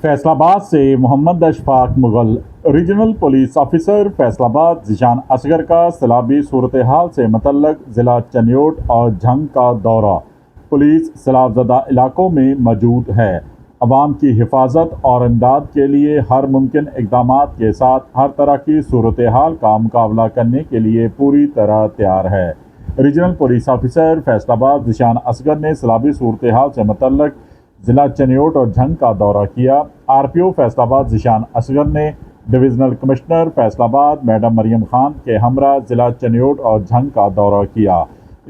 फैसला आबाद से Mohammad Ashfaq Mughal. Regional police officer Faisalabad Zeeshan Asghar का सैलाबी सूरत हाल से मुतल्लक ज़िला चनियोट और झंग का दौरा। पुलिस सैलाबज़दा इलाकों में मौजूद है। अवाम की हिफाजत और इमदाद के लिए हर मुमकिन इक़दामात के साथ हर तरह की सूरत हाल का मुकाबला करने के लिए पूरी तरह तैयार है। Regional police officer Faisalabad Zeeshan Asghar ने सैलाबी सूरत हाल से मुतल्लक ज़िला चनियोट और झंग का दौरा किया। RPO फैसलाबाद ज़ीशान असगर ने divisional commissioner Faisalabad madam Maryam Khan के हमरा ज़िला चनियोट और झंग का दौरा किया।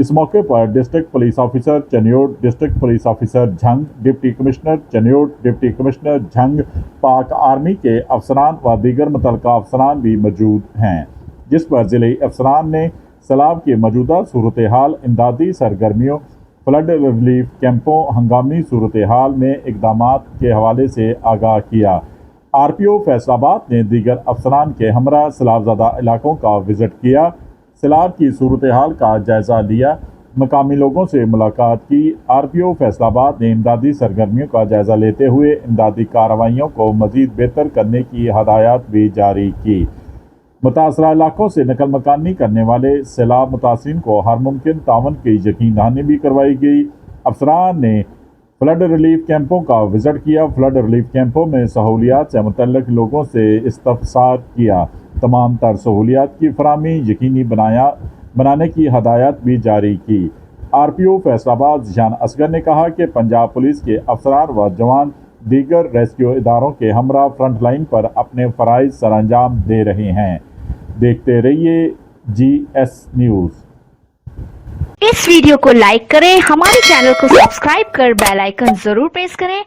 इस मौके पर district police officer Chiniot, district police officer Jhang, deputy commissioner Chiniot, deputy commissioner Jhang, पाक आर्मी के अफसरान व दीगर मुतल्लिका अफसरान भी मौजूद हैं, जिस पर ज़िले अफसरान ने सैलाब की मौजूदा सूरत हाल, इमदादी सरगर्मियों, फ्लड रिलीफ कैंपों, हंगामी सूरत हाल में इक़दामात के हवाले से आगाह किया। RPO फैसलाबाद ने दीगर अफसरान के हमरा सैलाबज़दा इलाकों का विज़िट किया, सैलाब की सूरत हाल का जायज़ा लिया, मकामी लोगों से मुलाकात की। RPO फैसलाबाद ने इमदादी सरगर्मियों का जायज़ा लेते हुए इमदादी कार्रवाइयों को मज़ीद बेहतर करने की हदायत भी जारी की। मुतासरा इलाकों से नकल मकानी करने वाले सैलाब मुतासिरीन को हर मुमकिन तावन की यकीन दहानी भी करवाई गई। अफसरान ने फ्लड रिलीफ कैंपों का विज़िट किया। फ्लड रिलीफ कैंपों में सहूलियात से मुतल्लिक लोगों से इस्तफसार किया। तमाम तर सहूलियात की फराहमी यकीनी बनाने की हदायत भी जारी की। RPO फैसलाबाद ज़ीशान असगर ने कहा कि पंजाब पुलिस के अफसरान व जवान दीगर रेस्क्यू इदारों के हमरा फ्रंट लाइन पर अपने फ़राइज़ सरअंजाम दे रहे हैं। देखते रहिए GS न्यूज़। इस वीडियो को लाइक करें, हमारे चैनल को सब्सक्राइब कर बेल आइकन जरूर प्रेस करें